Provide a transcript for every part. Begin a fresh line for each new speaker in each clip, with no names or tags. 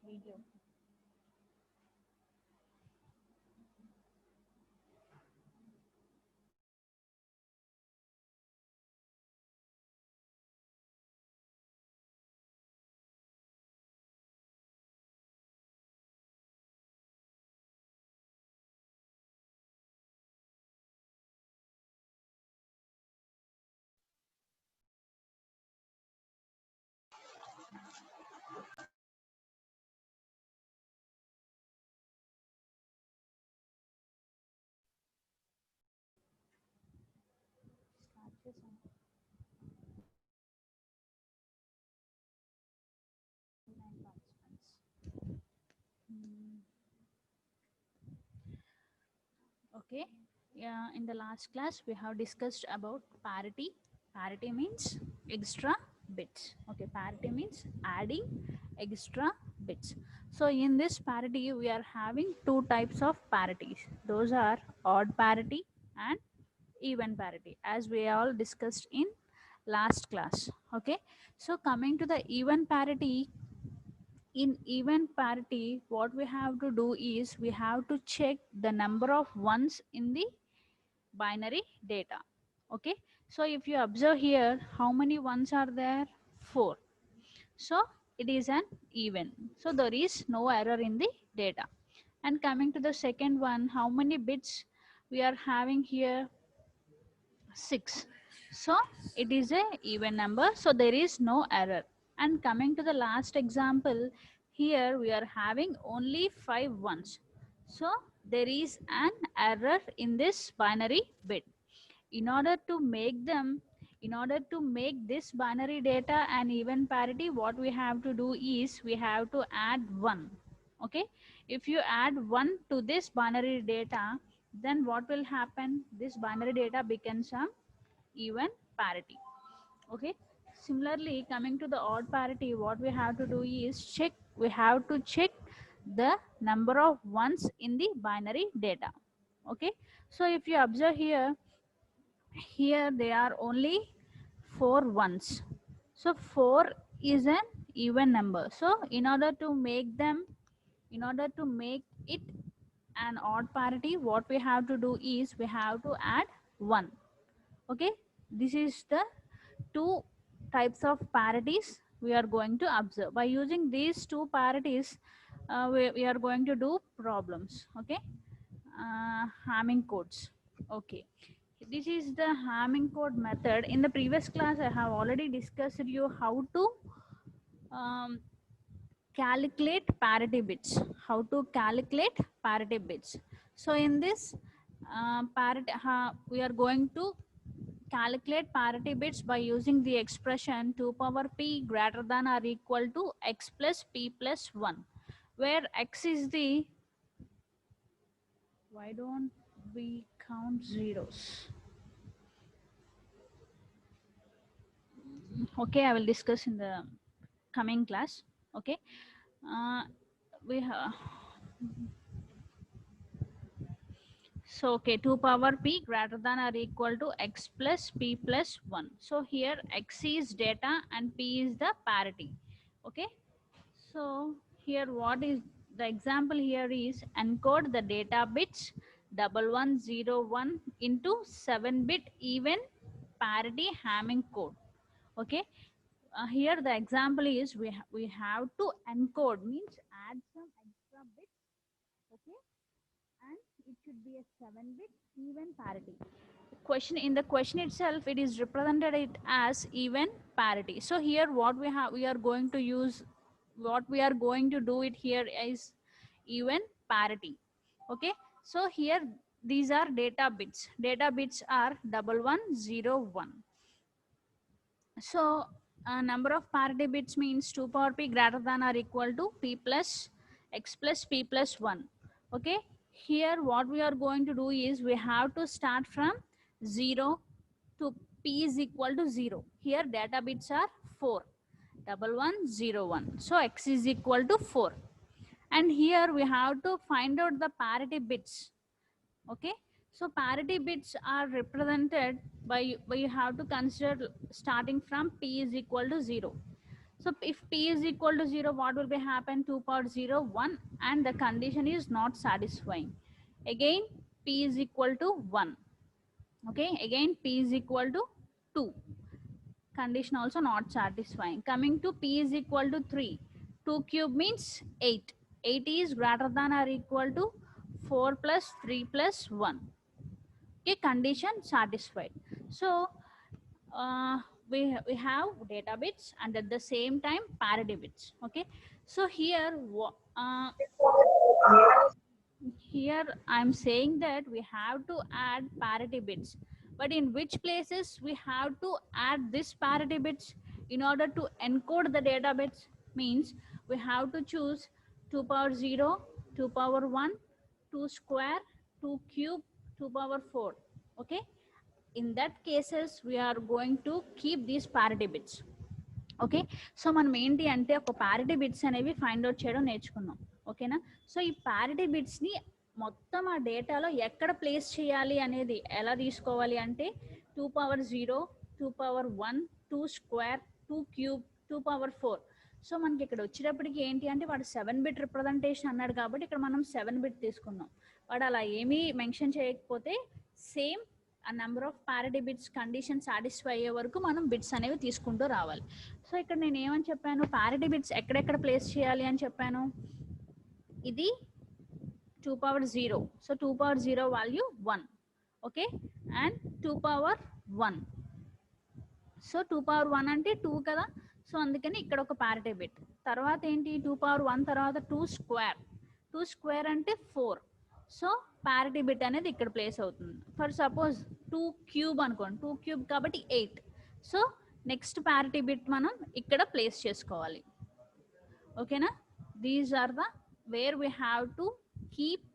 Video. Okay. Yeah, in the last class we have discussed about parity. Parity means extra bits. Okay, parity means adding extra bits. So in this parity we are having two types of parities. Those are odd parity and even parity, as we all discussed in last class. Okay, so coming to the even parity, in even parity what we have to do is we have to check the number of ones in the binary data. Okay, so if you observe here, how many ones are there? 4. So it is an even, so there is no error in the data. And coming to the second one, how many bits we are having here? 6. So it is a even number, so there is no error. And coming to the last example, here we are having only 5 ones, so there is an error in this binary bit. In order to make them, in order to make this binary data an even parity, what we have to do is we have to add 1. Okay, if you add 1 to this binary data, then what will happen? This binary data becomes a even parity. Okay, similarly coming to the odd parity, what we have to do is check, we have to check the number of ones in the binary data. Okay, so if you observe here, here there are only 4 ones, so 4 is an even number. So in order to make them, in order to make it an odd parity, what we have to do is we have to add 1. Okay, this is the two types of parities we are going to observe. By using these two parities, we are going to do problems. Okay, Hamming codes. Okay, this is the Hamming code method. In the previous class I have already discussed you how to um, calculate parity bits, how to calculate parity bits. So in this parity, we are going to calculate parity bits by using the expression 2 power p greater than or equal to x plus p plus 1, where x is the, why don't we count zeros? Okay, I will discuss in the coming class. Okay, we have, so okay, 2 power p greater than or equal to x plus p plus 1. So here x is data and p is the parity. Okay, so here what is the example here is encode the data bits 1101 into 7-bit even parity Hamming code. Okay, here the example is we have to encode means add some extra bits. Okay, and it should be a 7-bit even parity. Question, in the question itself it is represented it as even parity. So here what we are going to use, what we are going to do it here is even parity. Okay, so here these are data bits. Data bits are 1101. So number of parity bits means 2 power p greater than or equal to p plus x plus p plus 1. Okay, here what we are going to do is we have to start from 0 to p is equal to 0. Here data bits are 4, 1101. So x is equal to 4. And here we have to find out the parity bits. Okay, so parity bits are represented by you have to consider starting from p is equal to 0. So if p is equal to 0, what will be happen? 2 power 0 1, and the condition is not satisfying. Again p is equal to 1. Okay, again p is equal to 2, condition also not satisfying. Coming to p is equal to 3, 2 cube means 8. 8 is greater than or equal to 4 plus 3 plus 1. Okay, condition satisfied. So we have data bits and at the same time parity bits. Okay, so here here I'm saying that we have to add parity bits, but in which places we have to add this parity bits in order to encode the data bits means we have to choose 2 power 0, 2 power 1, 2 square, 2 cube, 2 power 4. Okay, in that cases we are going to keep these parity bits. Okay, so మనం ఏంటి అంటే ఒక parity bits అనేవి find out చేయడం నేర్చుకున్నాం. ఓకేనా, so ఈ parity బిట్స్ని మొత్తం ఆ డేటాలో ఎక్కడ ప్లేస్ చేయాలి అనేది ఎలా తీసుకోవాలి అంటే 2 power 0, 2 power 1, 2 square, 2 cube, 2 power 4. So మనకి ఇక్కడ వచ్చేటప్పటికి ఏంటి అంటే వాడు 7-బిట్ రిప్రజెంటేషన్ అన్నాడు కాబట్టి ఇక్కడ మనం 7-బిట్ తీసుకున్నాం. వాడు అలా ఏమీ మెన్షన్ చేయకపోతే సేమ్ ఆ number of parity bits condition satisfy అయ్యే వరకు మనం బిట్స్ అనేవి తీసుకుంటూ రావాలి. సో ఇక్కడ నేను ఏమని చెప్పాను, ప్యారిటీ బిట్స్ ఎక్కడెక్కడ ప్లేస్ చేయాలి అని చెప్పాను. ఇది 2 power 0, so 2 power 0 value 1. Okay, and 2 power 1, so 2 power 1 అంటే 2 కదా, సో అందుకని ఇక్కడ ఒక ప్యారిటీ బిట్. తర్వాత ఏంటి, 2 పవర్ 1 తర్వాత 2 స్క్వేర్, 2 స్క్వేర్ అంటే 4, సో ప్యారిటీ బిట్ అనేది ఇక్కడ ప్లేస్ అవుతుంది. ఫర్ సపోజ్ 2 క్యూబ్ అనుకోండి, 2 క్యూబ్ కాబట్టి 8, సో నెక్స్ట్ ప్యారిటీ బిట్ మనం ఇక్కడ ప్లేస్ చేసుకోవాలి. ఓకేనా, these are the where we have to keep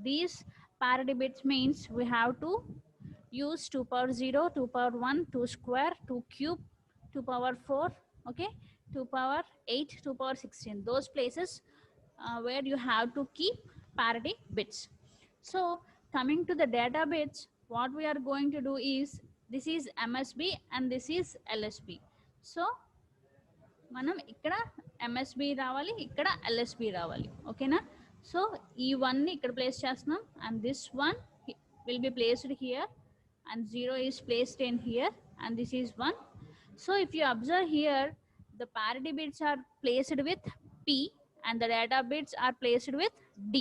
these parity bits means we have to use 2 power 0, 2 power 1, 2 square, 2 cube, 2 power 4, okay, 2 power 8, 2 power 16, those places where you have to keep parity bits. So coming to the data bits, what we are going to do is this is MSB and this is LSB. So మనం ఇక్కడ MSB రావాలి, ఇక్కడ LSB రావాలి. ఓకేనా, so ఈ 1ని ఇక్కడ place చేస్తున్నాం and this one will be placed here and 0 is placed in here and this is 1. So if you observe here, the parity bits are placed with P and the data bits are placed with D.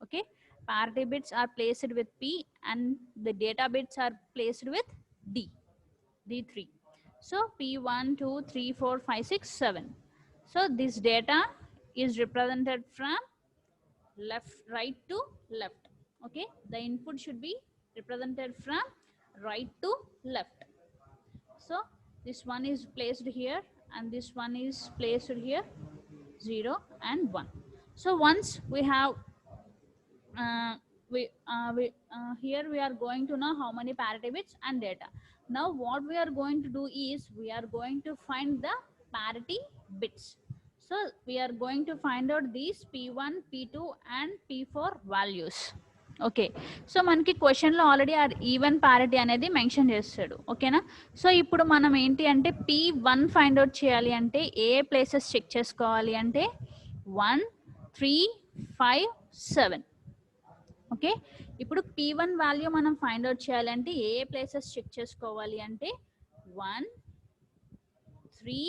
Okay, parity bits are placed with P and the data bits are placed with D, D3. So P1, 2, 3, 4, 5, 6, 7. So this data is represented from left, right to left. Okay, the input should be represented from right to left. So this one is placed here and this one is placed here, 0 and 1. So once we have here we are going to know how many parity bits and data. Now what we are going to do is we are going to find the parity bits. So we are going to find out these p1, p2 and p4 values. Okay, so మనకి క్వశ్చన్లో already ఆ even parity అనేది mention చేస్తాడు. ఓకేనా, so ఇప్పుడు మనం ఏంటి అంటే p1 ఫైండ్ అవుట్ చేయాలి అంటే ఏ ప్లేసెస్ చెక్ చేసుకోవాలి అంటే 1, 3, 5, 7. ఓకే, ఇప్పుడు p1 వాల్యూ మనం ఫైండ్ అవుట్ చేయాలంటే ఏ ప్లేసెస్ చెక్ చేసుకోవాలి అంటే 1, 3,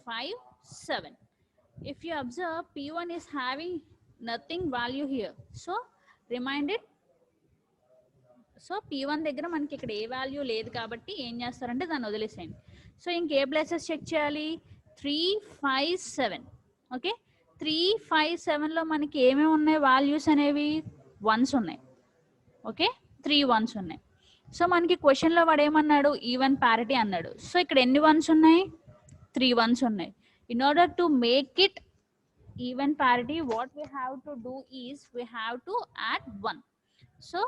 5, 7. If you observe, p1 is having nothing value here, so remind it. So p1 దగ్గర మనకి ఇక్కడ ఏ వాల్యూ లేదు కాబట్టి ఏం చేస్తారంటే దాన్ని వదిలేసేయండి. సో ఇంకే ప్లేసెస్ చెక్ చేయాలి 3, 5, 7. ఓకే, 3, 5, 7లో మనకి ఏమేమి ఉన్నాయి వాల్యూస్ అనేవి వన్స్ ఉన్నాయి. ఓకే, 3 వన్స్ ఉన్నాయి. సో మనకి క్వశ్చన్లో వాడు ఏమన్నాడు ఈవెన్ పారిటీ అన్నాడు. సో ఇక్కడ ఎన్ని వన్స్ ఉన్నాయి 3 వన్స్ ఉన్నాయి. In order to make it even parity what we have to do is we have to add 1. So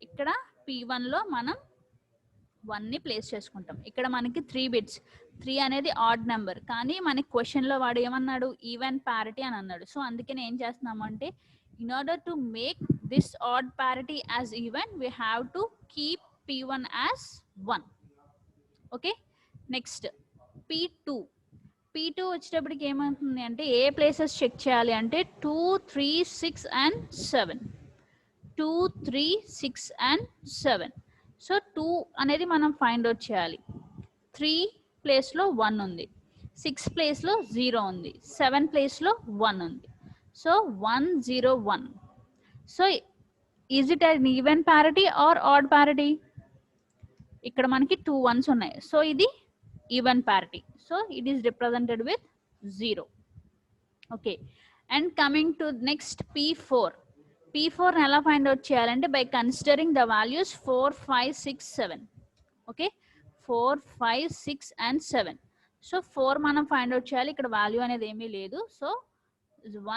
ఇక్కడ p1లో మనం 1ని ప్లేస్ చేసుకుంటాం. ఇక్కడ మనకి 3 బిట్స్, 3 అనేది ఆడ్ నెంబర్ కానీ మనకి క్వశ్చన్లో వాడు ఏమన్నాడు ఈవెన్ పారిటీ అని అన్నాడు. సో అందుకని ఏం చేస్తున్నాము అంటే in order to make this odd parity as even we have to keep p1 as 1. okay, next p2 వచ్చేటప్పటికి ఏమవుతుంది అంటే ఏ ప్లేసెస్ చెక్ చేయాలి అంటే 2, 3, 6 and 7. 2, 3, 6 and 7. సో 2 అనేది మనం ఫైండ్ అవుట్ చేయాలి. 3 ప్లేస్లో 1 ఉంది, 6 ప్లేస్లో 0 ఉంది, 7 ప్లేస్లో 1 ఉంది. సో 1, 0, 1. సో is it an even parity or odd parity? ఇక్కడ మనకి 2 వన్స్ ఉన్నాయి, సో ఇది even parity. So it is represented with 0. Okay, and coming to next p4 ఎలా ఫైండ్ అవుట్ చేయాలంటే by considering the values 4, 5, 6, 7. Okay, 4, 5, 6 and 7. So 4 మనం find out చేయాలి. ఇక్కడ value అనేది ఏమీ లేదు, so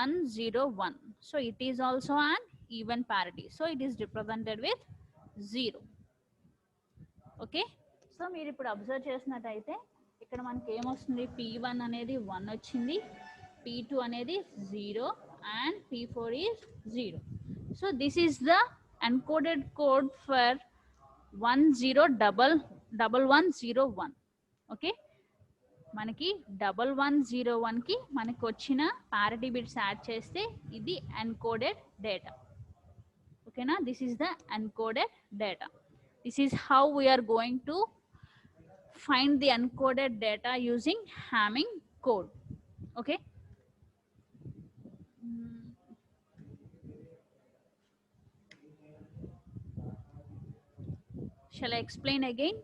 1, 0, 1. So it is also an even parity, so it is represented with 0. okay, so మీరు ఇప్పుడు అబ్జర్వ్ చేసినట్టయితే ఇక్కడ మనకి ఏమొస్తుంది p1 అనేది 1 వచ్చింది, p2 అనేది 0 and p4 is 0. so this is the encoded code for 101101. okay, మనకి 1101 కి మనకి వచ్చిన పారిటీ బిట్స్ యాడ్ చేస్తే ఇది ఎన్కోడెడ్ డేటా. ఓకేనా, this is the encoded data. This is how we're going to find the encoded data using Hamming code. Okay, shall I explain again?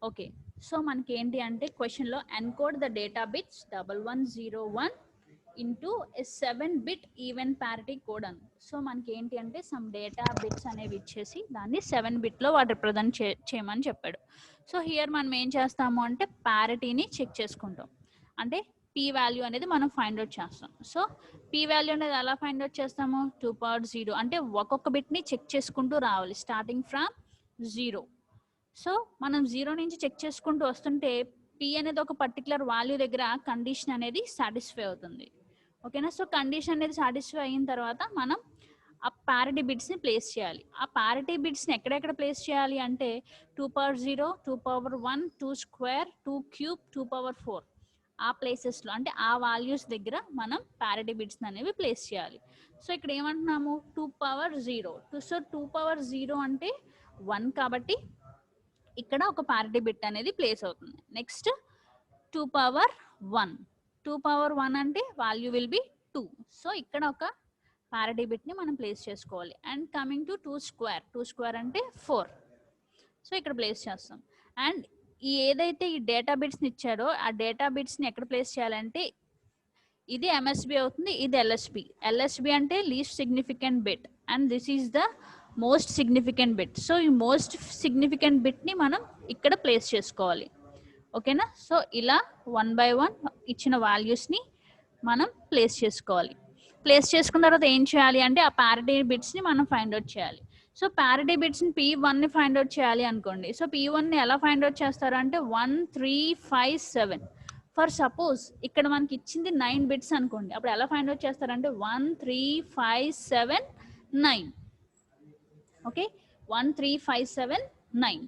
Okay, so మనకి ఏంటి అంటే క్వశ్చన్లో encode the data bits 1101 into a 7-bit even parity code అని. So మనకి ఏంటి అంటే some data bits అనేవి ఇచ్చేసి దాన్ని 7-bitలో వాడు రిప్రజెంట్ చేయమని చెప్పాడు. సో హియర్ మనం ఏం చేస్తాము అంటే పారిటీని చెక్ చేసుకుంటాం, అంటే p వాల్యూ అనేది మనం ఫైండ్ అవుట్ చేస్తాం. సో p వాల్యూ అనేది ఎలా ఫైండ్ అవుట్ చేస్తాము 2 power 0, అంటే ఒక్కొక్క బిట్ని చెక్ చేసుకుంటూ రావాలి స్టార్టింగ్ ఫ్రమ్ 0. సో మనం 0 నుంచి చెక్ చేసుకుంటూ వస్తుంటే p అనేది ఒక పర్టికులర్ వాల్యూ దగ్గర కండిషన్ అనేది సాటిస్ఫై అవుతుంది. ఓకేనా, సో కండిషన్ అనేది సాటిస్ఫై అయిన తర్వాత మనం ఆ పారిటీ బిట్స్ని ప్లేస్ చేయాలి. ఆ పారిటీ బిట్స్ని ఎక్కడెక్కడ ప్లేస్ చేయాలి అంటే 2 power 0, 2 power 1, 2 square, 2 cube, 2 power 4 ఆ ప్లేసెస్లో అంటే ఆ వాల్యూస్ దగ్గర మనం పారిటీ బిట్స్ అనేవి ప్లేస్ చేయాలి. సో ఇక్కడ ఏమంటున్నాము 2 power 0. సో 2 power 0 అంటే 1 కాబట్టి ఇక్కడ ఒక పారిటీ బిట్ అనేది ప్లేస్ అవుతుంది. Next 2 power 1. 2 power 1 అంటే వాల్యూ విల్ బి 2. సో ఇక్కడ ఒక పారిటీ బిట్ని మనం ప్లేస్ చేసుకోవాలి. And coming to 2 square. 2 square అంటే 4. సో ఇక్కడ ప్లేస్ చేస్తాం. అండ్ ఈ ఏదైతే ఈ డేటా బిట్స్ని ఇచ్చాడో ఆ డేటా బిట్స్ని ఎక్కడ ప్లేస్ చేయాలంటే ఇది MSB అవుతుంది, ఇది LSB. LSB అంటే least significant bit and this is the most significant bit. So ఈ మోస్ట్ సిగ్నిఫికెంట్ బిట్ని మనం ఇక్కడ ప్లేస్ చేసుకోవాలి. ఓకేనా? సో ఇలా 1 by 1 ఇచ్చిన వాల్యూస్ని మనం ప్లేస్ చేసుకోవాలి. ప్లేస్ చేసుకున్న తర్వాత ఏం చేయాలి అంటే ఆ ప్యారిటీ బిట్స్ని మనం ఫైండ్ అవుట్ చేయాలి. సో ప్యారిటీ బిట్స్ని P1ని ఫైండ్ అవుట్ చేయాలి అనుకోండి. సో P1ని ఎలా ఫైండ్ అవుట్ చేస్తారు అంటే 1 3 5 7. ఫర్ సపోజ్ ఇక్కడ మనకి ఇచ్చింది 9 బిట్స్ అనుకోండి, అప్పుడు ఎలా ఫైండ్ అవుట్ చేస్తారంటే 1 3 5 7 9. ఓకే, 1 3 5 7 9.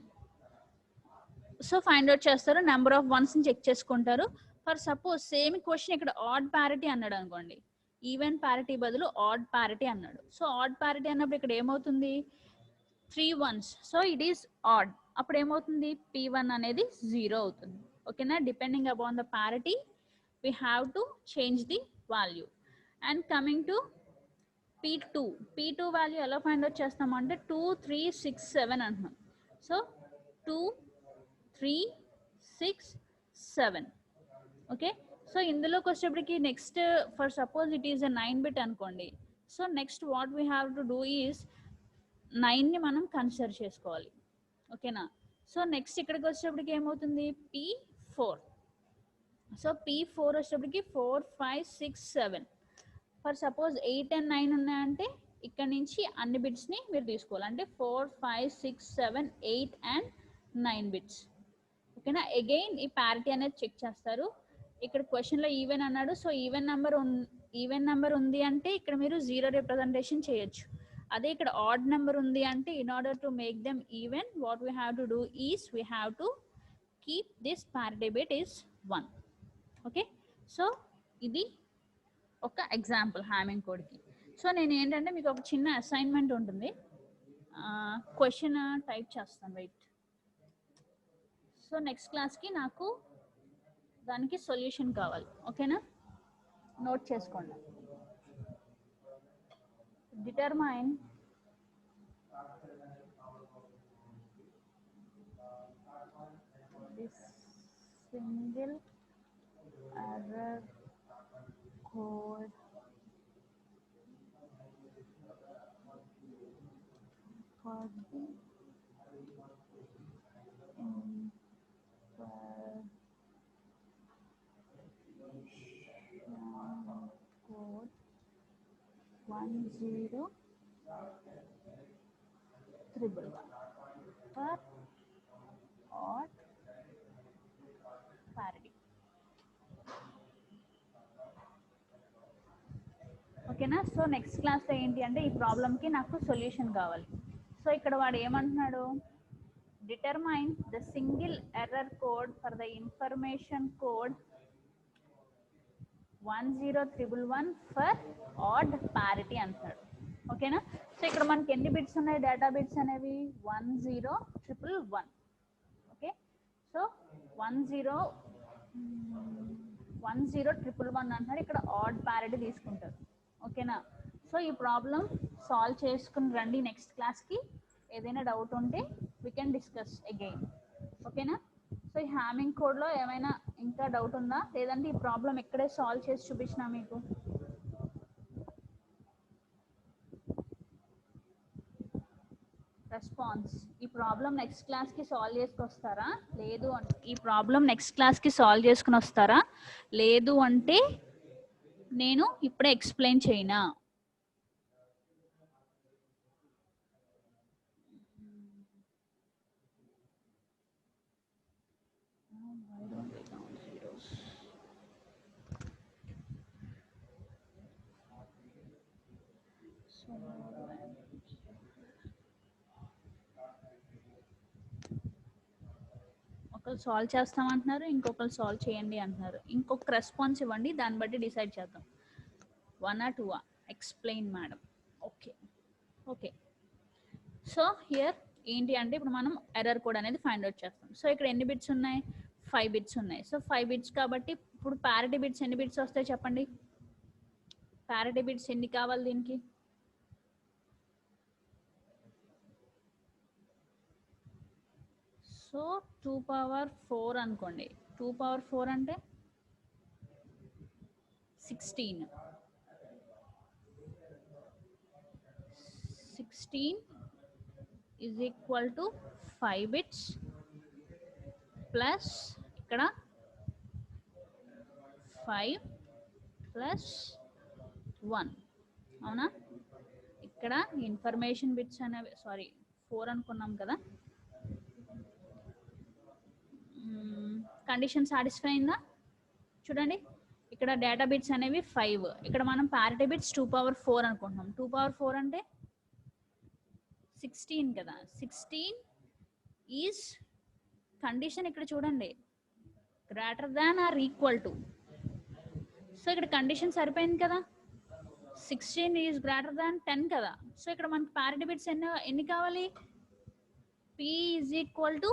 సో ఫైండ్ అవుట్ చేస్తారు, నెంబర్ ఆఫ్ వన్స్ని చెక్ చేసుకుంటారు. ఫర్ సపోజ్ సేమ్ క్వశ్చన్ ఇక్కడ ఆడ్ ప్యారిటీ అన్నాడు అనుకోండి, ఈవెన్ ప్యారిటీ బదులు ఆడ్ ప్యారిటీ అన్నాడు. సో ఆడ్ ప్యారిటీ అన్నప్పుడు ఇక్కడ ఏమవుతుంది, 3 ones. So it is odd. అప్పుడు ఏమవుతుంది, P1 అనేది 0 అవుతుంది. ఓకేనా? Depending upon the parity we have to change the value. And coming to P2 value ఎలా ఫైండ్ అవుట్ చేస్తాము అంటే 2 3 6 7 అంటున్నాం. సో 2 3 6 7. ఓకే, సో ఇందులోకి వచ్చేప్పటికి next for suppose it is a 9 bit అనుకోండి. So next what we have to do is 9ని మనం consider చేసుకోవాలి. ఓకేనా? సో నెక్స్ట్ ఇక్కడికి వచ్చేటప్పటికి ఏమవుతుంది, P4. సో P4 వచ్చేటప్పటికి 4 5 6 7. ఫర్ సపోజ్ 8 and 9 ఉన్నాయంటే ఇక్కడ నుంచి అన్ని బిట్స్ని మీరు తీసుకోవాలి. అంటే 4 5 6 7 8 and 9 బిట్స్. ఓకేనా? అగైన్ ఈ ప్యారిటీ అనేది చెక్ చేస్తారు. ఇక్కడ క్వశ్చన్లో ఈవెన్ అన్నాడు. సో ఈవెన్ నెంబర్ ఉంది అంటే ఇక్కడ మీరు 0 రిప్రజెంటేషన్ చేయొచ్చు. అదే ఇక్కడ ఆడ్ నెంబర్ ఉంది అంటే in order to make them even what we have to do is we have to keep this parity bit is 1. Okay, so ఇది ఒక ఎగ్జాంపుల్ హ్యామింగ్ కోడ్కి. సో నేను ఏంటంటే మీకు ఒక చిన్న అసైన్మెంట్ ఉంటుంది, క్వశ్చన్ టైప్ చేస్తాను, వెయిట్. సో నెక్స్ట్ క్లాస్కి నాకు దానికి సొల్యూషన్ కావాలి. ఓకేనా? నోట్ చేసుకోండి. Determine this single error code for the code 1011 for odd parity. ఓకేనా? సో నెక్స్ట్ క్లాస్లో ఏంటి అంటే ఈ ప్రాబ్లమ్కి నాకు సొల్యూషన్ కావాలి. సో ఇక్కడ వాడు ఏమంటున్నాడు, determine the single error code for the information code 10111 for odd parity అంటున్నాడు. ఓకేనా? సో ఇక్కడ మనకి ఎన్ని బిట్స్ ఉన్నాయి, డేటా బిట్స్ అనేవి 10111. ఓకే, సో 10111 అంటున్నారు. ఇక్కడ ఆడ్ ప్యారిటీ తీసుకుంటారు. ఓకేనా? సో ఈ ప్రాబ్లం సాల్వ్ చేసుకుని రండి నెక్స్ట్ క్లాస్కి. ఏదైనా డౌట్ ఉంటే వీ కెన్ డిస్కస్ అగైన్. ఓకేనా? సో ఈ హ్యామింగ్ కోడ్లో ఏమైనా ఇంకా డౌట్ ఉందా, లేదంటే ఈ ప్రాబ్లం ఎక్కడే సాల్వ్ చేసి చూపించినా మీకు? రెస్పాన్స్, ఈ ప్రాబ్లం నెక్స్ట్ క్లాస్కి సాల్వ్ చేసుకుని వస్తారా, లేదు అంటే ఈ ప్రాబ్లం నెక్స్ట్ క్లాస్కి సాల్వ్ చేసుకుని వస్తారా, లేదు అంటే నేను ఇప్పుడే ఎక్స్ప్లెయిన్ చేయనా? ఒకరు సాల్వ్ చేస్తామంటున్నారు, ఇంకొకరు సాల్వ్ చేయండి అంటున్నారు. ఇంకొక రెస్పాన్స్ ఇవ్వండి, దాన్ని బట్టి డిసైడ్ చేద్దాం. 1 or 2? Explain madam. Okay okay, so here ఏంటి అంటే ఇప్పుడు మనం ఎర్రర్ కోడ్ అనేది ఫైండ్ అవుట్ చేస్తాం. సో ఇక్కడ ఎన్ని బిట్స్ ఉన్నాయి, 5 బిట్స్ ఉన్నాయి. సో 5 బిట్స్ కాబట్టి ఇప్పుడు ప్యారిటీ బిట్స్ ఎన్ని బిట్స్ వస్తాయి చెప్పండి, ప్యారిటీ బిట్స్ ఎన్ని కావాలి దీనికి? సో 2 power 4 అనుకోండి. 2 power 4 అంటే 16. 16 is equal to 5 bits plus ఇక్కడ 5 plus 1 అవునా. ఇక్కడ ఇన్ఫర్మేషన్ బిట్స్ అనేవి సారీ 4 అనుకున్నాం కదా. కండిషన్ సాటిస్ఫై అయిందా చూడండి. ఇక్కడ డేటా బిట్స్ అనేవి 5, ఇక్కడ మనం పారిటీ బిట్స్ 2^4 అనుకుంటున్నాం. 2^4 అంటే 16 కదా. 16 ఈజ్ కండిషన్ ఇక్కడ చూడండి greater than or equal to. So ఇక్కడ కండిషన్ సరిపోయింది కదా. 16 ఈజ్ గ్రేటర్ దాన్ 10 కదా. సో ఇక్కడ మనకి పారిటీ బిట్స్ ఎన్ని కావాలి? p ఈజ్ ఈక్వల్ టు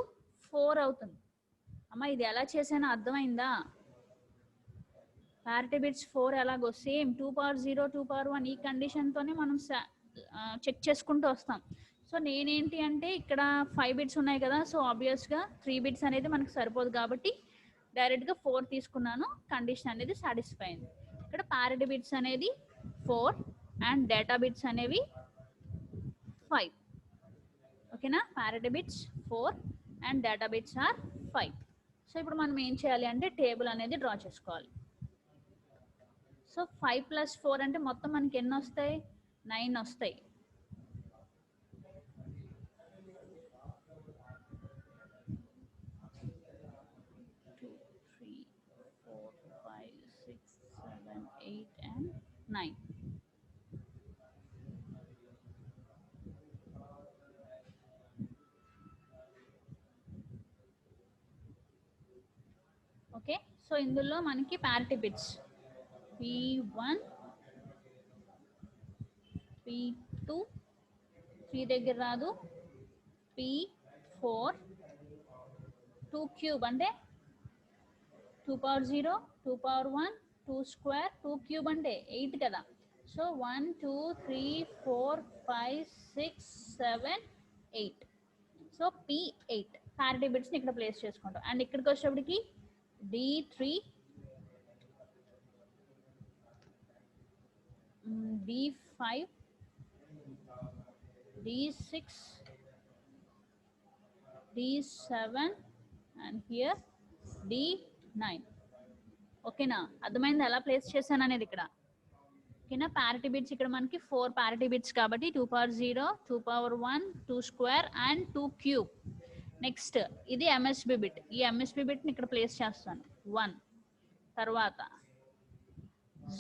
4 అవుతుంది. అమ్మ ఇది ఎలా చేసానో అర్థమైందా? పారిటీ బిట్స్ 4 ఎలాగో సేమ్ 2^0 2^1 ఈ కండిషన్తోనే మనం చెక్ చేసుకుంటూ వస్తాం. సో నేనేంటి అంటే ఇక్కడ 5 బిట్స్ ఉన్నాయి కదా. సో ఆబ్వియస్గా 3 బిట్స్ అనేది మనకు సరిపోదు కాబట్టి డైరెక్ట్గా 4 తీసుకున్నాను. కండిషన్ అనేది సాటిస్ఫై అయింది. ఇక్కడ పారిటీ బిట్స్ అనేది 4 అండ్ డేటా బిట్స్ అనేవి 5. ఓకేనా. Parity bits 4 and data bits are 5. So ఇప్పుడు మనం ఏం చేయాలి అంటే టేబుల్ అనేది డ్రా చేసుకోవాలి. సో 5 + 4 అంటే మొత్తం మనకి ఎన్ని వస్తాయి? 9 వస్తాయి. 2 3 4 5 6 7 8 and 9. ఓకే. సో ఇందులో మనకి పారిటీ బిట్స్ P1 P2 3 దగ్గర రాదు. P4 2 క్యూబ్ అంటే 2^0 2^1 2 స్క్వేర్ 2 క్యూబ్ అంటే 8 కదా. సో 1 2 3 4 5 6 7 8. సో P8 పారిటీ బిట్స్ని ఇక్కడ ప్లేస్ చేసుకుంటాం. అండ్ ఇక్కడికి వచ్చేటప్పటికి D3 D5 D6 D7 and here D9. ఓకేనా. అర్థమైంది ఎలా ప్లేస్ చేశాను అనేది ఇక్కడ. ఓకేనా. పారిటీ బిట్స్ ఇక్కడ మనకి 4 పారిటీ బిట్స్ కాబట్టి 2^0 2^1 2 స్క్వేర్ అండ్ 2 క్యూబ్. నెక్స్ట్ ఇది MSB బిట్. ఈ MSB బిట్ని ఇక్కడ ప్లేస్ చేస్తాను. 1 తర్వాత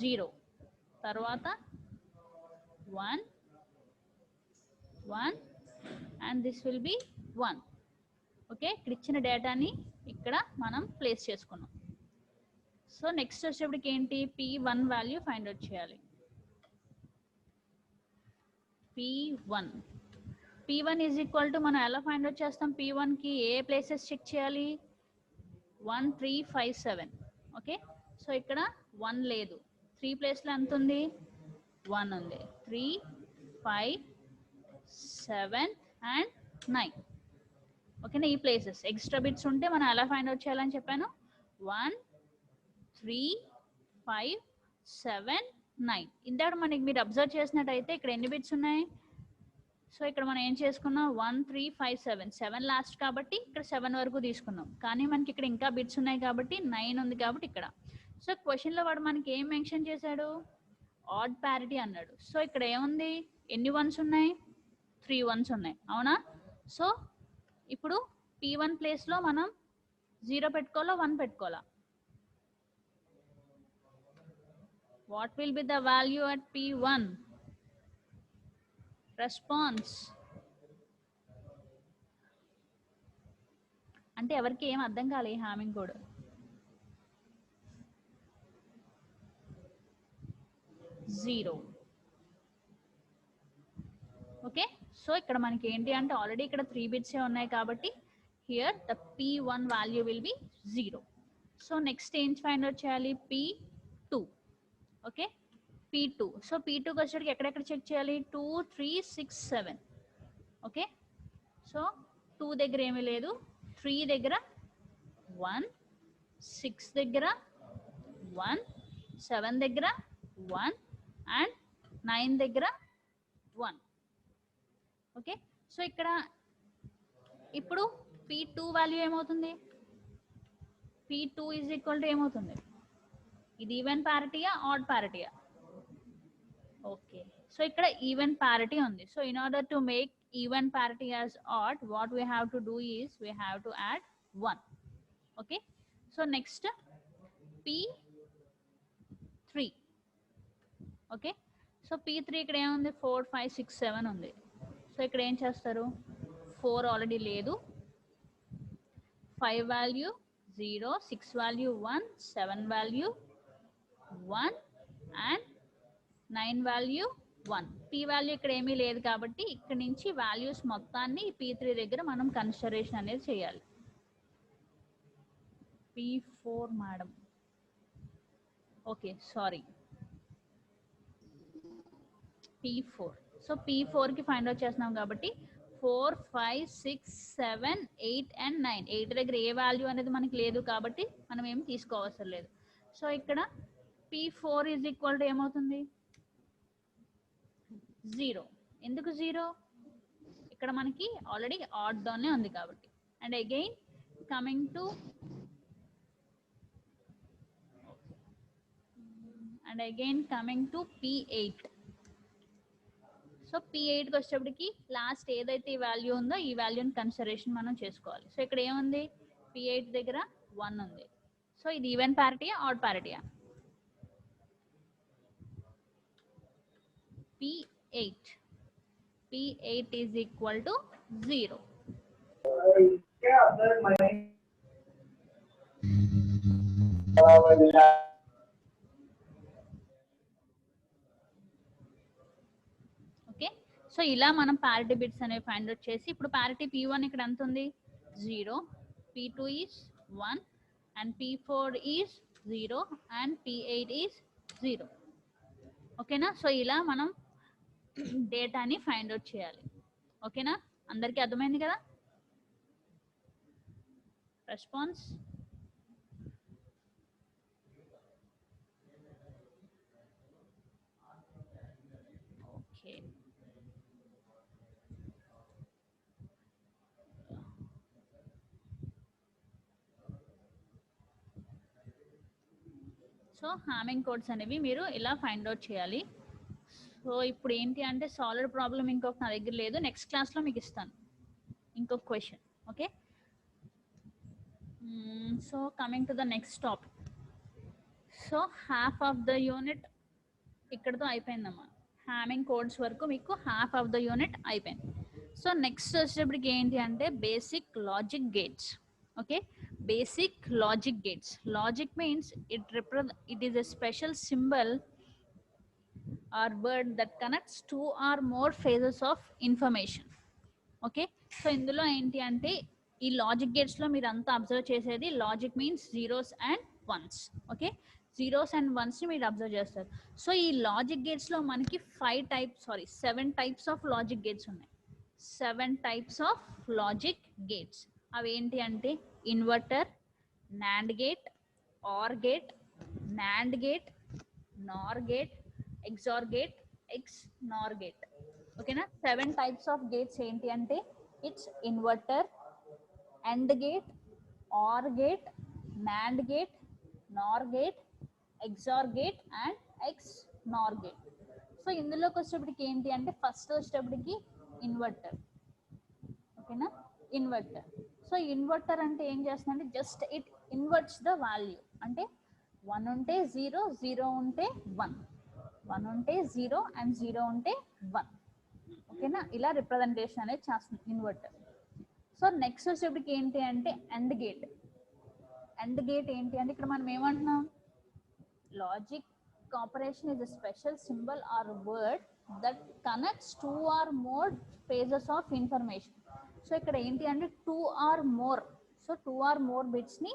0 తర్వాత 1 1 and this will be 1. Okay. ఇక్కడ ఇచ్చిన డేటాని ఇక్కడ మనం ప్లేస్ చేసుకున్నాం. సో నెక్స్ట్ వచ్చేప్పటికి ఏంటి? P1 వాల్యూ ఫైండ్ అవుట్ చేయాలి. P1 ఈజ్ ఈక్వల్ టు మనం ఎలా ఫైండ్ అవుట్ చేస్తాం? P1కి ఏ ప్లేసెస్ చెక్ చేయాలి? 1 3 5 7. ఓకే. సో ఇక్కడ 1 లేదు. 3 ప్లేస్లో ఎంత ఉంది? 1 ఉంది. 3 5 7 అండ్ 9. ఓకేనా. ఈ ప్లేసెస్ ఎక్స్ట్రా బిట్స్ ఉంటే మనం ఎలా ఫైండ్ అవుట్ చేయాలని చెప్పాను? 1 3 5 7 9. ఇందాక మనకి మీరు అబ్జర్వ్ చేసినట్టయితే ఇక్కడ ఎన్ని బిట్స్ ఉన్నాయి? సో ఇక్కడ మనం ఏం చేసుకున్నాం? 1 3 5 7 7 లాస్ట్ కాబట్టి ఇక్కడ 7 వరకు తీసుకున్నాం. కానీ మనకి ఇక్కడ ఇంకా బిట్స్ ఉన్నాయి కాబట్టి 9 ఉంది కాబట్టి ఇక్కడ. సో క్వశ్చన్లో వాడు మనకి ఏం మెన్షన్ చేశాడు? ఆడ్ పారిటీ అన్నాడు. సో ఇక్కడ ఏముంది? ఎన్ని వన్స్ ఉన్నాయి? 3 వన్స్ ఉన్నాయి. అవునా. సో ఇప్పుడు P1 ప్లేస్లో మనం 0 పెట్టుకోవాలా 1 పెట్టుకోవాలా? What will be the value at P1? Response అంటే ఎవరికి ఏం అర్థం కాలే Hamming code. Zero. Okay. So ఇక్కడ మనకి ఏంటి అంటే ఆల్రెడీ ఇక్కడ 3 బిట్సే ఉన్నాయి కాబట్టి here the P1 value will be 0. So next ఏం ఫైండ్ అవుట్ చేయాలి? P2. ఓకే. P2. సో P2కి వచ్చేటికి ఎక్కడెక్కడ చెక్ చేయాలి? 2 3 6 7. ఓకే. సో 2 దగ్గర ఏమీ లేదు. 3 దగ్గర 1 6 దగ్గర 1 7 దగ్గర 1 అండ్ 9 దగ్గర 1. ఓకే, సో ఇక్కడ ఇప్పుడు P2 వాల్యూ ఏమవుతుంది? P2 ఈజ్ ఈక్వల్ టు ఏమవుతుంది? ఇది ఈవెన్ పారిటీయా ఆడ్ పారిటీయా? ఓకే, సో ఇక్కడ ఈవెన్ పారిటీ ఉంది. So in order to make even parity as odd, what we have to do is we have to add 1. Okay, so next P3. Okay, so P3 ఇక్కడ ఏముంది? 4 5 6 7 ఉంది. So ఇక్కడ ఏం చేస్తారు? 4 already లేదు, 5 value 0, 6 value 1, 7 value 1 and 9 value 1. P value ఇక్కడ ఏమీ లేదు కాబట్టి ఇక్కడ నుంచి వాల్యూస్ మొత్తాన్ని P3 దగ్గర మనం కన్సిడరేషన్ అనేది చేయాలి. P4 madam, okay sorry, P4. So P4కి ఫైండ్ అవుట్ చేస్తున్నాం కాబట్టి 4 5 6 7 8 అండ్ 9. 8 దగ్గర ఏ వాల్యూ అనేది మనకి లేదు కాబట్టి మనం ఏం తీసుకోవసరం లేదు. సో ఇక్కడ P4 ఈజ్ ఈక్వల్ టు ఏమవుతుంది? 0. ఎందుకు 0? ఇక్కడ మనకి ఆల్రెడీ ఆడ్ డౌన్నే ఉంది కాబట్టి. And again coming to P8. So P8కి వచ్చేటప్పటికి లాస్ట్ ఏదైతే ఈ వాల్యూ ఉందో ఈ వాల్యూని కన్సిడరేషన్ మనం చేసుకోవాలి. సో ఇక్కడ ఏముంది? P8 దగ్గర 1 ఉంది. సో ఇది ఈవెన్ పారిటీయా ఆడ్ పారిటీయా? P8 is equal to 0. Okay, so ఇలా మనం పారిటీ బిట్స్ అనేవి ఫైండ్ అవుట్ చేసి, ఇప్పుడు పారిటీ P1 ఇక్కడ ఎంత ఉంది? 0, P2 is 1 and P4 is 0 and P8 is 0. ఓకేనా? సో ఇలా మనం డేటాని ఫైండ్ అవుట్ చేయాలి. ఓకేనా? అందరికీ అర్థమైంది కదా? Response? Okay, so Hamming codes అనేవి మీరు ఇలా ఫైండ్ అవుట్ చేయాలి. సో ఇప్పుడు ఏంటి అంటే సాల్వ్డ్ ప్రాబ్లం ఇంకొక నా దగ్గర లేదు, నెక్స్ట్ క్లాస్లో మీకు ఇస్తాను ఇంకొక question. Okay, so coming to the next topic. So half of the unit ఇక్కడతో అయిపోయిందమ్మా. హామింగ్ కోడ్స్ వరకు మీకు హాఫ్ ఆఫ్ ద యూనిట్ అయిపోయింది. సో నెక్స్ట్ వచ్చేటప్పటికి ఏంటి అంటే basic logic gates. Okay, basic logic gates. Logic means it is a special symbol or word that connects two or more phases of information. Okay, so ఇందులో ఏంటి అంటే ఈ logic gates లో మీరు అంతా అబ్జర్వ్ చేసేది logic means zeros and once. Okay, zeros and once ని మీరు అబ్జర్వ్ చేస్తారు. సో ఈ లాజిక్ గేట్స్ లో మనకి 7 టైప్స్ ఆఫ్ లాజిక్ గేట్స్ ఉన్నాయి. 7 టైప్స్ ఆఫ్ లాజిక్ గేట్స్. అవి ఏంటి అంటే inverter, NAND gate, OR gate, NAND gate, NOR gate, XOR gate, XNOR gate. ఓకేనా? 7 టైప్స్ ఆఫ్ గేట్స్ ఏంటి అంటే it's inverter, AND gate, OR gate, NAND gate, NOR gate, XOR gate and XNOR gate. So ఇందులోకి వచ్చేటప్పటికి ఏంటి అంటే first వచ్చేటప్పటికి inverter. ఓకేనా? Inverter. So inverter అంటే ఏం చేస్తుందంటే just it inverts the value. అంటే 1 ఉంటే 0, 0 ఉంటే 1, 1 ఉంటే 0 అండ్ 0 ఉంటే 1. ఓకేనా? ఇలా రిప్రజెంటేషన్ అనేది చేస్తుంది ఇన్వర్టర్. సో నెక్స్ట్ వచ్చేప్పటికి ఏంటి అంటే AND గేట్. AND గేట్ ఏంటి అంటే ఇక్కడ మనం ఏమంటున్నాం, logic operation is a special symbol or word that connects 2 or more phases of information. So ఇక్కడ ఏంటి అంటే 2 or more, so 2 or more bits ని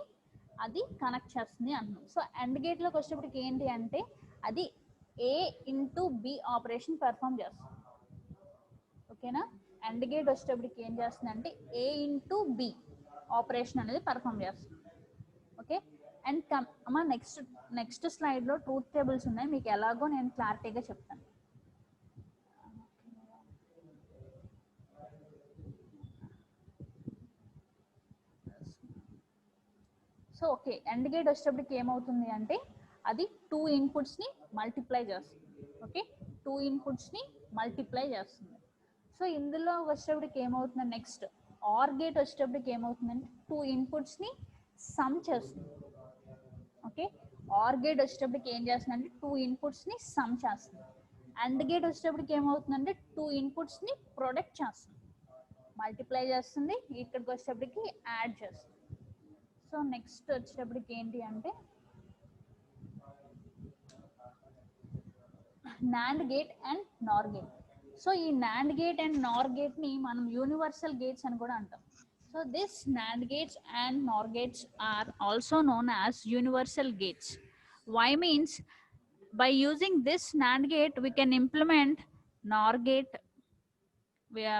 అది కనెక్ట్ చేస్తుంది అంటున్నాం. సో AND గేట్ లోకి వచ్చేటప్పటికి ఏంటి అంటే అది A into B operation perform చేస్తుంది. ఓకేనా? AND గేట్ వచ్చేటప్పటికి ఏం చేస్తుంది అంటే A into B ఆపరేషన్ అనేది పెర్ఫామ్ చేస్తుంది. ఓకే, అండ్ అమ్మ నెక్స్ట్ స్లైడ్లో ట్రూత్ టేబుల్స్ ఉన్నాయి, మీకు ఎలాగో నేను క్లారిటీగా చెప్తాను. సో ఓకే, ఎండ్ గేట్ వచ్చేటప్పటికి ఏమవుతుంది అంటే అది 2 ఇన్పుట్స్ని మల్టిప్లై చేస్తుంది. ఓకే, 2 ఇన్పుట్స్ని మల్టిప్లై చేస్తుంది. సో ఇందులో వచ్చేటప్పటికి ఏమవుతుంది, నెక్స్ట్ ఆర్ గేట్ వచ్చేటప్పటికి ఏమవుతుందంటే 2 ఇన్పుట్స్ని సమ్ చేస్తుంది. ఓకే, ఆర్ గేట్ వచ్చేటప్పటికి ఏం చేస్తుందంటే 2 ఇన్పుట్స్ని సమ్ చేస్తుంది. అండ్ గేట్ వచ్చేటప్పటికి ఏమవుతుందంటే 2 ఇన్పుట్స్ని ప్రొడక్ట్ చేస్తుంది, మల్టిప్లై చేస్తుంది, ఇక్కడికి వచ్చేటప్పటికి యాడ్ చేస్తుంది. సో నెక్స్ట్ వచ్చేటప్పటికి ఏంటి అంటే NAND gate and NOR gate. So ఈ నాండ్ గేట్ అండ్ నార్ గేట్ని మనం యూనివర్సల్ గేట్స్ అని కూడా అంటాం. So this NAND gates and NOR gates are also known as universal gates. Why means by using this NAND gate we can implement NOR gate.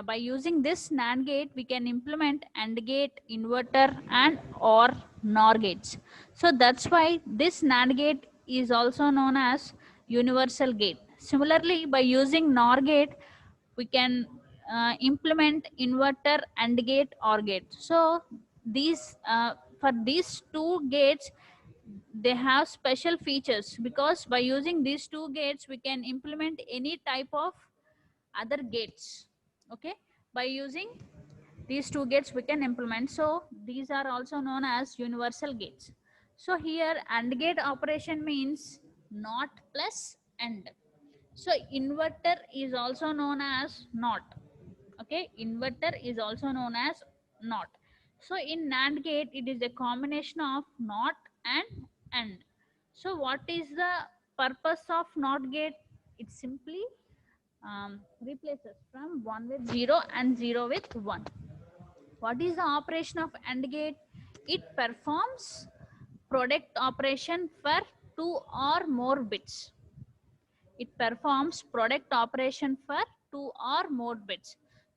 By using this NAND gate we can implement AND gate, inverter and OR NOR gates. So that's why this NAND gate is also known as universal gate. Similarly, by using NOR gate we can implement inverter, AND gate, OR gate. So these for these two gates they have special features, because by using these two gates we can implement any type of other gates. Okay, by using these two gates we can implement. So these are also known as universal gates. So here AND gate operation means not plus AND. So inverter is also known as not. Okay, inverter is also known as not. So in NAND gate it is a combination of not and AND. So what is the purpose of NOT gate? It simply replaces from 1 with 0 and 0 with 1. What is the operation of AND gate? It performs product operation for 2 or more bits. It performs product operation for 2 or more bits.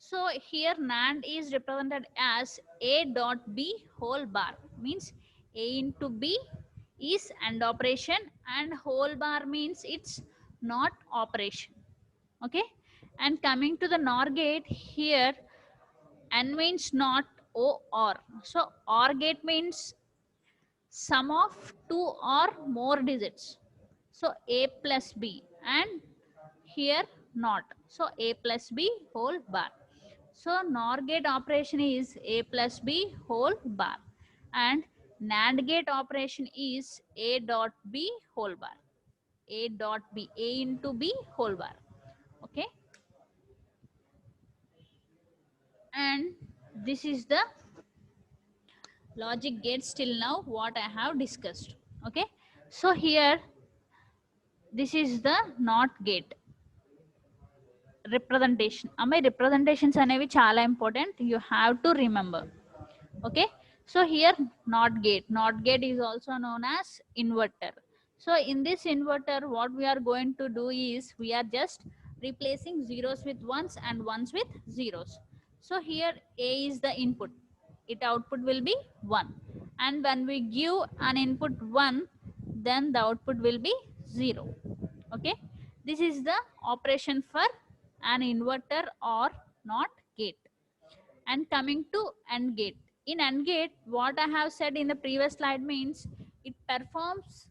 So here NAND is represented as A dot B whole bar, means A into B is AND operation and whole bar means it's not operation. Okay, and coming to the NOR gate, here N means not, O OR. So OR gate means sum of 2 or more digits. So A plus B, and here not, so A plus B whole bar. So NOR gate operation is A plus B whole bar, and NAND gate operation is A dot B whole bar. A dot B, A into B whole bar. Okay, and this is the logic gates till now what I have discussed. Okay, so here this is the NOT gate representation. Amai representations అనేవి చాలా important, you have to remember. Okay, so here NOT gate is also known as inverter. So in this inverter what we are going to do is we are just replacing zeros with ones and ones with zeros. So here A is the input, it output will be 1, and when we give an input 1 then the output will be 0. Okay, this is the operation for an inverter or NOT gate. And coming to AND gate, in AND gate what I have said in the previous slide means it performs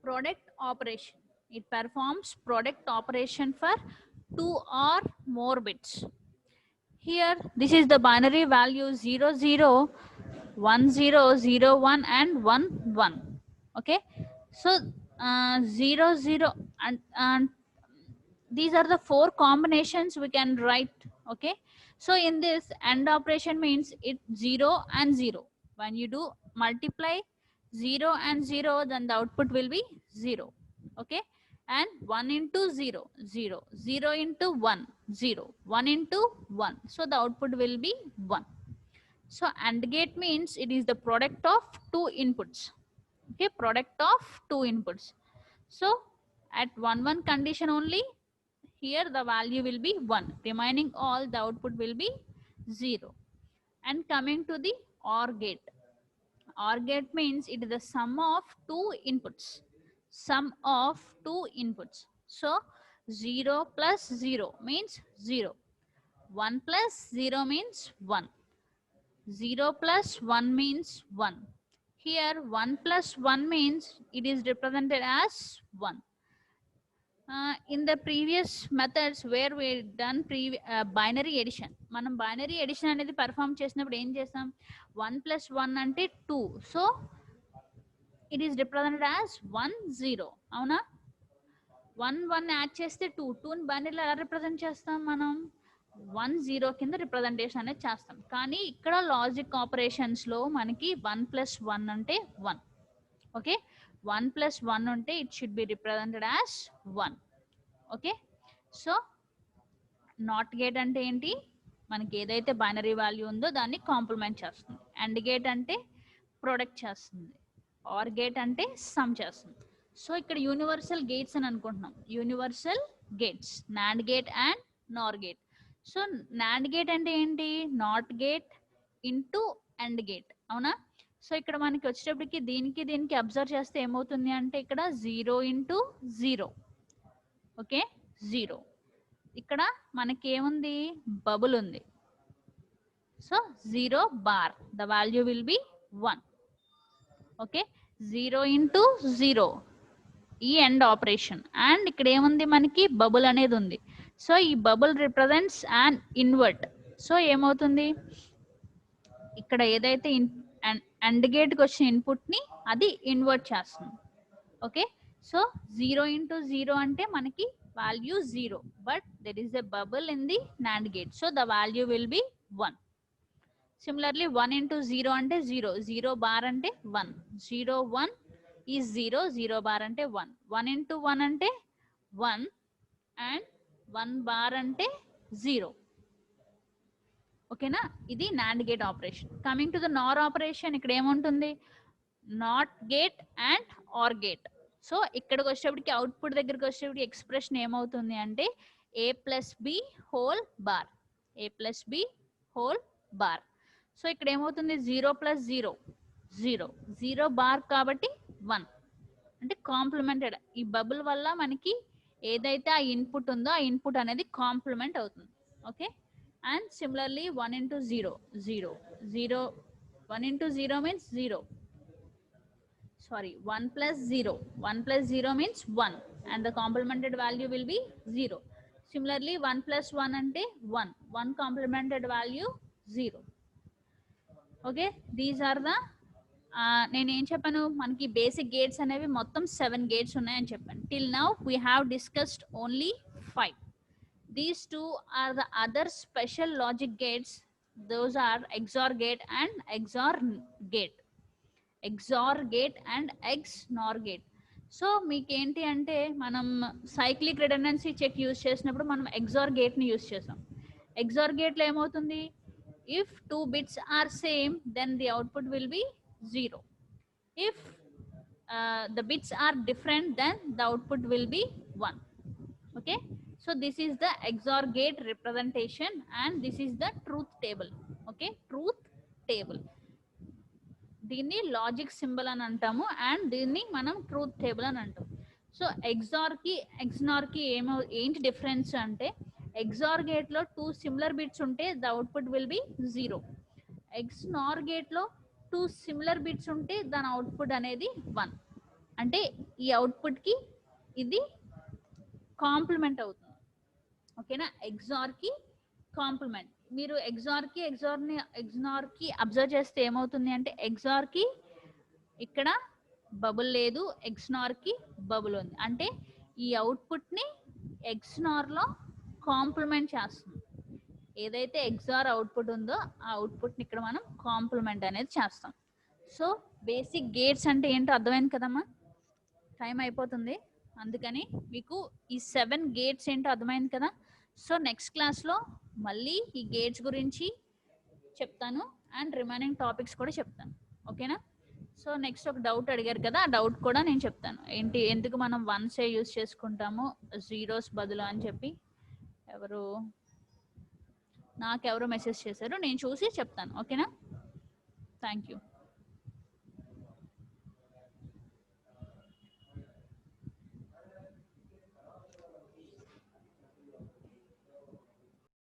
product operation. It performs product operation for 2 or more bits. Here this is the binary value 0 0 1 0 0 1 and 1 1. Okay, so 0 0 and these are the 4 combinations we can write. Okay, so in this AND operation means it 0 and 0, when you do multiply 0 and 0 then the output will be 0. Okay, and 1 into 0 0 0 into 1 0 1 into 1, so the output will be 1. So AND gate means it is the product of 2 inputs. Okay, product of 2 inputs. So at 1 1 condition only, here the value will be 1, remaining all the output will be 0. And coming to the OR gate, OR gate means it is the sum of two inputs. Sum of two inputs. So 0 plus 0 means 0. 1 plus 0 means 1. 0 plus 1 means 1. Here 1 plus 1 means it is represented as 1. In the previous methods where we done binary addition, మనం binary edition అనేది perform చేసినప్పుడు ఏం చేస్తాం, 1 plus 1 అంటే 2, so it is represented as 1 0. అవునా, 1 1 add చేస్తే 2, 2ని బైనరీలో ఎలా రిప్రజెంట్ చేస్తాం మనం, 1 0 కింద రిప్రజెంటేషన్ అనేది చేస్తాం. కానీ ఇక్కడ లాజిక్ ఆపరేషన్స్లో మనకి 1 plus 1 అంటే 1. ఓకే, 1 plus 1 ఉంటే it should be represented as 1. Okay, so not gate అంటే ఏంటి, మనకి ఏదైతే బైనరీ వాల్యూ ఉందో దాన్ని కాంప్లిమెంట్ చేస్తుంది. అండ్ గేట్ అంటే ప్రొడక్ట్ చేస్తుంది. ఆర్ గేట్ అంటే సమ్ చేస్తుంది. సో ఇక్కడ యూనివర్సల్ గేట్స్ అని అనుకుంటున్నాం. Universal gates, NAND gate and NOR gate. So NAND gate అంటే ఏంటి, not gate into and gate. అవునా, సో ఇక్కడ మనకి వచ్చేటప్పటికి దీనికి అబ్జర్వ్ చేస్తే ఏమవుతుంది అంటే ఇక్కడ 0 ఇంటూ 0. ఓకే, 0. ఇక్కడ మనకి ఏముంది, బబుల్ ఉంది. So 0 bar, the value will be 1. Okay, 0 into 0 ఈ ఎండ్ ఆపరేషన్. అండ్ ఇక్కడ ఏముంది, మనకి బబుల్ అనేది ఉంది. సో ఈ bubble represents and invert. So ఏమవుతుంది, ఇక్కడ ఏదైతే అండ్ గేట్కి వచ్చిన ఇన్పుట్ని అది ఇన్వర్ట్ చేస్తుంది. ఓకే, సో 0 ఇంటూ 0 అంటే మనకి value 0, but there is a bubble in the NAND gate, so the value will be 1. Similarly 1 into 0 అంటే 0, 0 బార్ అంటే 1, 0 1 ఈజ్ 0, 0 బార్ అంటే 1, 1 ఇంటూ 1 అంటే 1 అండ్ 1 బార్ అంటే 0. ఓకేనా, ఇది NAND gate operation. Coming to the NOR operation, ఇక్కడ ఏముంటుంది, NOT gate and OR gate. So ఇక్కడికి వచ్చేటప్పటికి అవుట్పుట్ దగ్గరికి వచ్చేటప్పటికి ఎక్స్ప్రెషన్ ఏమవుతుంది అంటే a plus B whole bar, a plus B whole bar. So ఇక్కడ ఏమవుతుంది, 0 ప్లస్ 0 0, 0 బార్ కాబట్టి 1 అంటే కాంప్లిమెంటెడ్. ఈ బబుల్ వల్ల మనకి ఏదైతే ఆ ఇన్పుట్ ఉందో ఆ ఇన్పుట్ అనేది కాంప్లిమెంట్ అవుతుంది. Okay, and similarly 1 into 0 0 0, 1 into 0 means 0, sorry 1 plus 0, 1 plus 0 means 1 and the complemented value will be 0. Similarly 1 plus 1 ante 1, 1 complemented value 0. Okay, these are the నేను ఏం చెప్పాను, మనకి బేసిక్ గేట్స్ అనేవి మొత్తం 7 గేట్స్ ఉన్నాయని చెప్పాను. Till now we have discussed only 5. These two are the other special logic gates. Those are XOR gate and XOR gate. XOR gate and XNOR gate. So మీకు ఏంటి అంటే మనం సైక్లిక్ రిడెండెన్సీ చెక్ యూజ్ చేసినప్పుడు మనం XOR గేట్ని use చేసాం. XOR గేట్లో ఏమవుతుంది, if 2 bits are same then the output will be 0. If the bits are different then the output will be 1. Okay, so this is the XOR gate representation and this is the truth table. Okay, truth table, దీన్ని logic symbol అని అంటాము and దీన్ని మనం truth table అని అంటాం. So ఎగ్జార్కి ఎక్స్నార్కి ఏంటి difference అంటే, XOR గేట్లో 2 సిమిలర్ బిట్స్ ఉంటే the output will be 0. XNOR గేట్లో 2 సిమిలర్ బిట్స్ ఉంటే దాని అవుట్పుట్ అనేది 1. అంటే ఈ అవుట్పుట్కి ఇది కాంప్లిమెంట్ అవుతుంది. ఓకేనా, ఎగ్జార్కి కాంప్లిమెంట్. మీరు ఎగ్జార్కి అబ్జర్వ్ చేస్తే ఏమవుతుంది అంటే, ఎగ్జార్కి ఇక్కడ బబుల్ లేదు, ఎక్స్నార్కి బబుల్ ఉంది. అంటే ఈ అవుట్పుట్ని ఎక్స్నార్లో కాంప్లిమెంట్ చేస్తుంది. ఏదైతే ఎగ్జార్ అవుట్పుట్ ఉందో ఆ అవుట్పుట్ని ఇక్కడ మనం కాంప్లిమెంట్ అనేది చేస్తాం. సో బేసిక్ గేట్స్ అంటే ఏంటో అర్థమైంది కదమ్మా, టైం అయిపోతుంది అందుకని మీకు ఈ 7 గేట్స్ ఏంటో అర్థమైంది కదా. సో నెక్స్ట్ క్లాస్లో మళ్ళీ ఈ గేట్స్ గురించి చెప్తాను అండ్ రిమైనింగ్ టాపిక్స్ కూడా చెప్తాను. ఓకేనా, సో నెక్స్ట్ ఒక డౌట్ అడిగారు కదా, ఆ డౌట్ కూడా నేను చెప్తాను. ఏంటి, ఎందుకు మనం 1సే యూజ్ చేసుకుంటాము 0s బదులు అని చెప్పి నాకెవరో మెసేజ్ చేశారు, నేను చూసి చెప్తాను. ఓకేనా, థ్యాంక్ యూ.